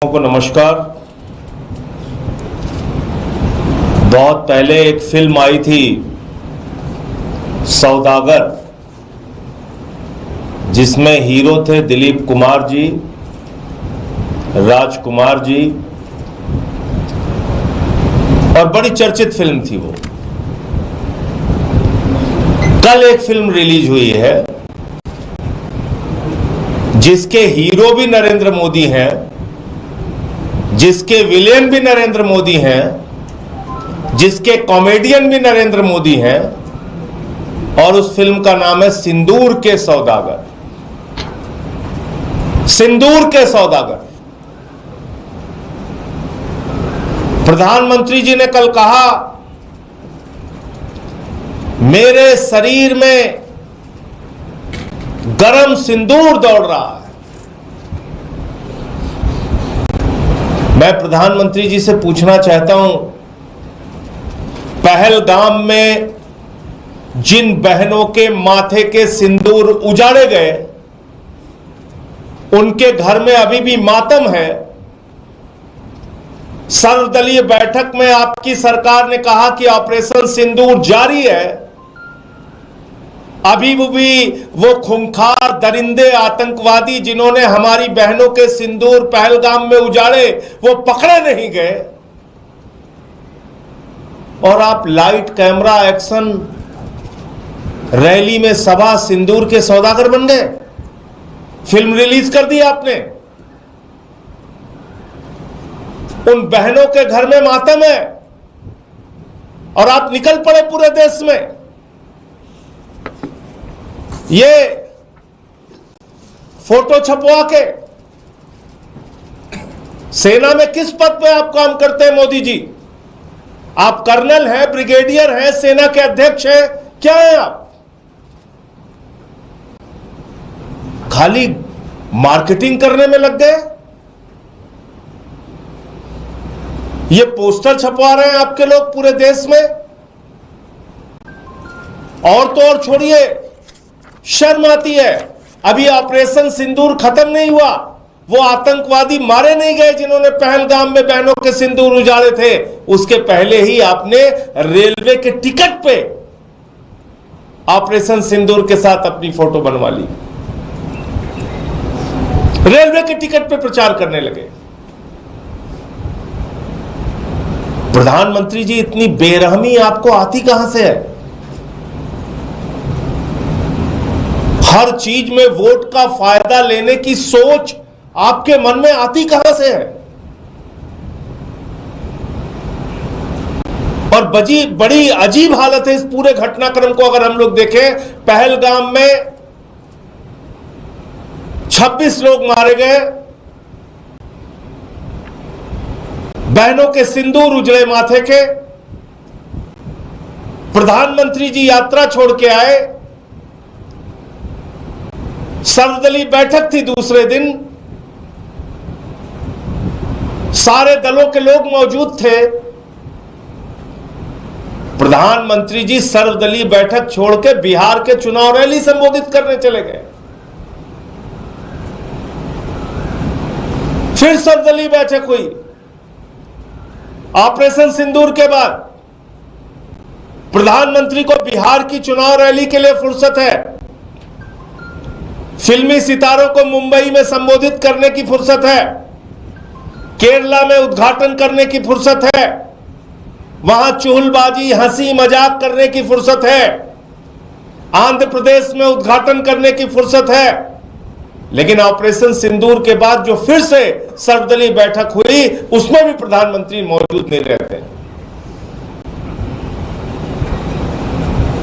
को नमस्कार। बहुत पहले एक फिल्म आई थी सौदागर, जिसमें हीरो थे दिलीप कुमार जी, राजकुमार जी, और बड़ी चर्चित फिल्म थी वो। कल एक फिल्म रिलीज हुई है जिसके हीरो भी नरेंद्र मोदी हैं, जिसके विलेन भी नरेंद्र मोदी हैं, जिसके कॉमेडियन भी नरेंद्र मोदी हैं, और उस फिल्म का नाम है सिंदूर के सौदागर। सिंदूर के सौदागर। प्रधानमंत्री जी ने कल कहा, मेरे शरीर में गरम सिंदूर दौड़ रहा है। मैं प्रधानमंत्री जी से पूछना चाहता हूं, पहलगाम में जिन बहनों के माथे के सिंदूर उजाड़े गए, उनके घर में अभी भी मातम है। सर्वदलीय बैठक में आपकी सरकार ने कहा कि ऑपरेशन सिंदूर जारी है। अभी भी वो खूंखार दरिंदे आतंकवादी जिन्होंने हमारी बहनों के सिंदूर पहलगाम में उजाड़े, वो पकड़े नहीं गए। और आप लाइट कैमरा एक्शन रैली में सभा सिंदूर के सौदागर बन गए। फिल्म रिलीज कर दी आपने। उन बहनों के घर में मातम है और आप निकल पड़े पूरे देश में। ये फोटो छपवा के सेना में किस पद पे आप काम करते हैं मोदी जी? आप कर्नल हैं, ब्रिगेडियर हैं, सेना के अध्यक्ष हैं, क्या हैं आप? खाली मार्केटिंग करने में लग गए। ये पोस्टर छपवा रहे हैं आपके लोग पूरे देश में। और तो और छोड़िए, शर्म आती है। अभी ऑपरेशन सिंदूर खत्म नहीं हुआ, वो आतंकवादी मारे नहीं गए जिन्होंने पहलगाम में बहनों के सिंदूर उजाड़े थे। उसके पहले ही आपने रेलवे के टिकट पे ऑपरेशन सिंदूर के साथ अपनी फोटो बनवा ली। रेलवे के टिकट पे प्रचार करने लगे। प्रधानमंत्री जी, इतनी बेरहमी आपको आती कहां से है? हर चीज में वोट का फायदा लेने की सोच आपके मन में आती कहां से है? और बड़ी अजीब हालत है इस पूरे घटनाक्रम को अगर हम लोग देखें। पहलगाम में 26 लोग मारे गए, बहनों के सिंदूर उजड़े माथे के। प्रधानमंत्री जी यात्रा छोड़ के आए, सर्वदलीय बैठक थी दूसरे दिन, सारे दलों के लोग मौजूद थे। प्रधानमंत्री जी सर्वदलीय बैठक छोड़ के बिहार के चुनाव रैली संबोधित करने चले गए। फिर सर्वदलीय बैठक हुई ऑपरेशन सिंदूर के बाद। प्रधानमंत्री को बिहार की चुनाव रैली के लिए फुर्सत है, फिल्मी सितारों को मुंबई में संबोधित करने की फुर्सत है, केरला में उद्घाटन करने की फुर्सत है, वहां चुहलबाजी हंसी मजाक करने की फुर्सत है, आंध्र प्रदेश में उद्घाटन करने की फुर्सत है। लेकिन ऑपरेशन सिंदूर के बाद जो फिर से सर्वदलीय बैठक हुई, उसमें भी प्रधानमंत्री मौजूद नहीं रहते।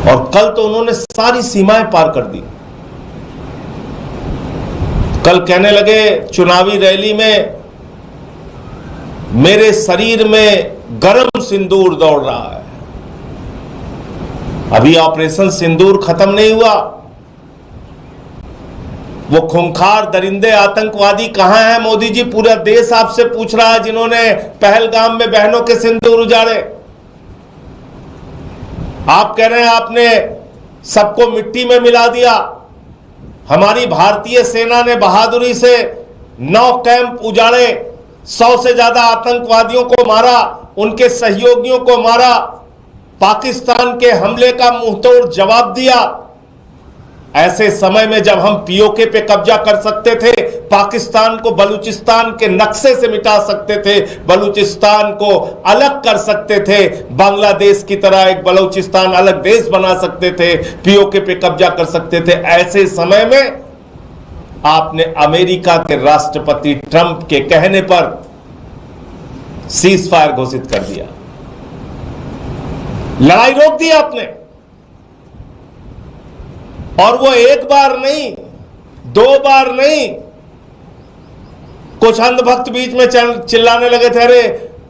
और कल तो उन्होंने सारी सीमाएं पार कर दी। कल कहने लगे चुनावी रैली में, मेरे शरीर में गरम सिंदूर दौड़ रहा है। अभी ऑपरेशन सिंदूर खत्म नहीं हुआ। वो खूंखार दरिंदे आतंकवादी कहां हैं मोदी जी? पूरा देश आपसे पूछ रहा है, जिन्होंने पहलगाम में बहनों के सिंदूर उजाड़े। आप कह रहे हैं आपने सबको मिट्टी में मिला दिया। हमारी भारतीय सेना ने बहादुरी से 9 कैंप उजाड़े, 100 से ज्यादा आतंकवादियों को मारा, उनके सहयोगियों को मारा, पाकिस्तान के हमले का मुंहतोड़ जवाब दिया। ऐसे समय में जब हम पीओके पे कब्जा कर सकते थे, पाकिस्तान को बलूचिस्तान के नक्शे से मिटा सकते थे, बलूचिस्तान को अलग कर सकते थे, बांग्लादेश की तरह एक बलूचिस्तान अलग देश बना सकते थे, पीओके पे कब्जा कर सकते थे, ऐसे समय में आपने अमेरिका के राष्ट्रपति ट्रंप के कहने पर सीज फायर घोषित कर दिया, लड़ाई रोक दी आपने। और वो एक बार नहीं, 2 बार नहीं, कुछ अंधभक्त बीच में चिल्लाने लगे थे, अरे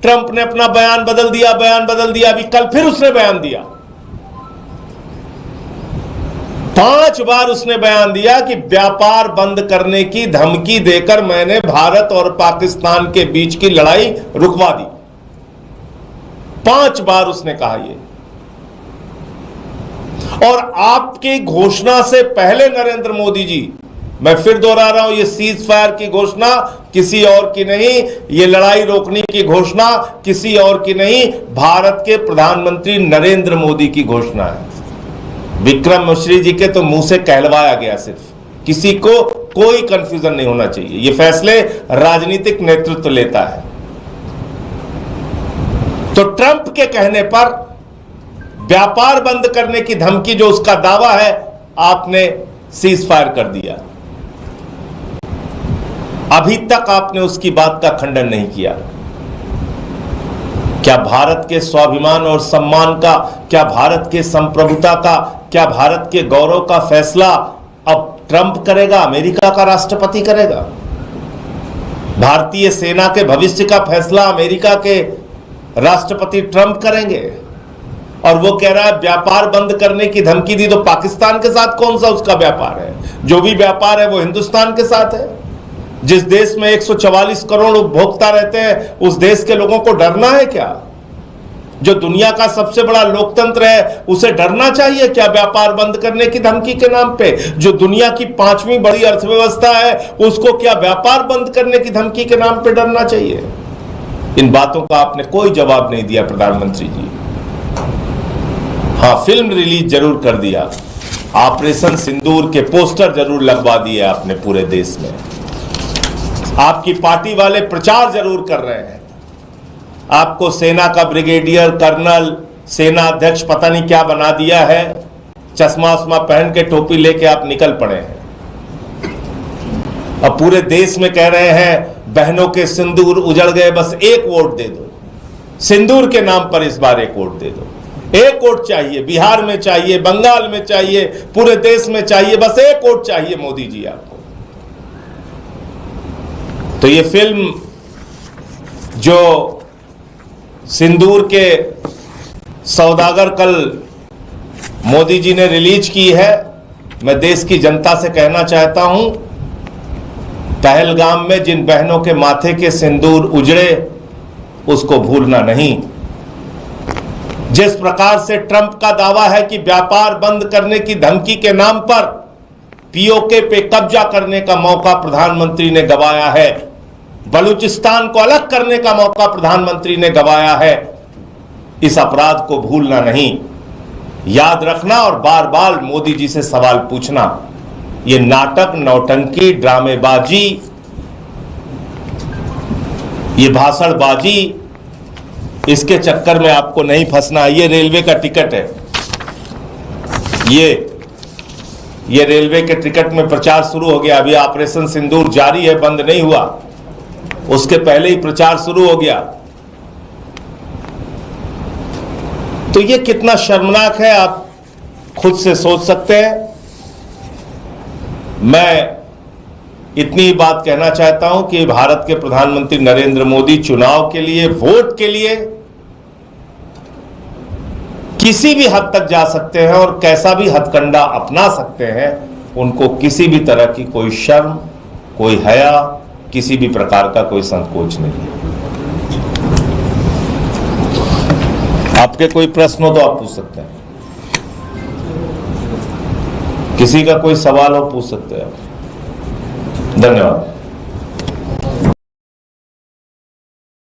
ट्रंप ने अपना बयान बदल दिया, बयान बदल दिया। अभी कल फिर उसने बयान दिया, 5 बार उसने बयान दिया कि व्यापार बंद करने की धमकी देकर मैंने भारत और पाकिस्तान के बीच की लड़ाई रुकवा दी। 5 बार उसने कहा ये। और आपकी घोषणा से पहले नरेंद्र मोदी जी, मैं फिर दोहरा रहा हूं, ये सीज फायर की घोषणा किसी और की नहीं, ये लड़ाई रोकने की घोषणा किसी और की नहीं, भारत के प्रधानमंत्री नरेंद्र मोदी की घोषणा है। विक्रम मिश्री जी के तो मुंह से कहलवाया गया, सिर्फ किसी को कोई कंफ्यूजन नहीं होना चाहिए, ये फैसले राजनीतिक नेतृत्व लेता है। तो ट्रंप के कहने पर व्यापार बंद करने की धमकी, जो उसका दावा है, आपने सीज फायर कर दिया। अभी तक आपने उसकी बात का खंडन नहीं किया। क्या भारत के स्वाभिमान और सम्मान का, क्या भारत के संप्रभुता का, क्या भारत के गौरव का फैसला अब ट्रंप करेगा, अमेरिका का राष्ट्रपति करेगा? भारतीय सेना के भविष्य का फैसला अमेरिका के राष्ट्रपति ट्रंप करेंगे। और वो कह रहा है व्यापार बंद करने की धमकी दी, तो पाकिस्तान के साथ कौन सा उसका व्यापार है? जो भी व्यापार है वो हिंदुस्तान के साथ है। जिस देश में 144 करोड़ उपभोक्ता रहते हैं, उस देश के लोगों को डरना है क्या? जो दुनिया का सबसे बड़ा लोकतंत्र है, उसे डरना चाहिए क्या व्यापार बंद करने की धमकी के नाम पे? जो दुनिया की 5वीं बड़ी अर्थव्यवस्था है, उसको क्या व्यापार बंद करने की धमकी के नाम पे डरना चाहिए? इन बातों का आपने कोई जवाब नहीं दिया प्रधानमंत्री जी। हाँ, फिल्म रिलीज जरूर कर दिया, ऑपरेशन सिंदूर के पोस्टर जरूर लगवा दिए आपने पूरे देश में, आपकी पार्टी वाले प्रचार जरूर कर रहे हैं, आपको सेना का ब्रिगेडियर, कर्नल, सेना अध्यक्ष पता नहीं क्या बना दिया है, चश्मा उस्मा पहन के टोपी लेके आप निकल पड़े हैं। अब पूरे देश में कह रहे हैं बहनों के सिंदूर उजड़ गए, बस एक वोट दे दो, सिंदूर के नाम पर इस बार एक वोट दे दो। एक वोट चाहिए, बिहार में चाहिए, बंगाल में चाहिए, पूरे देश में चाहिए, बस एक वोट चाहिए मोदी जी आपको। तो ये फिल्म जो सिंदूर के सौदागर कल मोदी जी ने रिलीज की है, मैं देश की जनता से कहना चाहता हूं, पहलगाम में जिन बहनों के माथे के सिंदूर उजड़े, उसको भूलना नहीं। जिस प्रकार से ट्रंप का दावा है कि व्यापार बंद करने की धमकी के नाम पर पीओके पे कब्जा करने का मौका प्रधानमंत्री ने गंवाया है, बलूचिस्तान को अलग करने का मौका प्रधानमंत्री ने गंवाया है, इस अपराध को भूलना नहीं, याद रखना और बार बार मोदी जी से सवाल पूछना। ये नाटक, नौटंकी, ड्रामेबाजी, ये भाषणबाजी, इसके चक्कर में आपको नहीं फंसना। ये रेलवे का टिकट है, ये रेलवे के टिकट में प्रचार शुरू हो गया। अभी ऑपरेशन सिंदूर जारी है, बंद नहीं हुआ, उसके पहले ही प्रचार शुरू हो गया। तो ये कितना शर्मनाक है, आप खुद से सोच सकते हैं। मैं इतनी ही बात कहना चाहता हूं कि भारत के प्रधानमंत्री नरेंद्र मोदी चुनाव के लिए, वोट के लिए किसी भी हद तक जा सकते हैं और कैसा भी हथकंडा अपना सकते हैं। उनको किसी भी तरह की कोई शर्म, कोई हया, किसी भी प्रकार का कोई संकोच नहीं है। आपके कोई प्रश्न हो तो आप पूछ सकते हैं, किसी का कोई सवाल हो पूछ सकते हैं आप। धन्यवाद।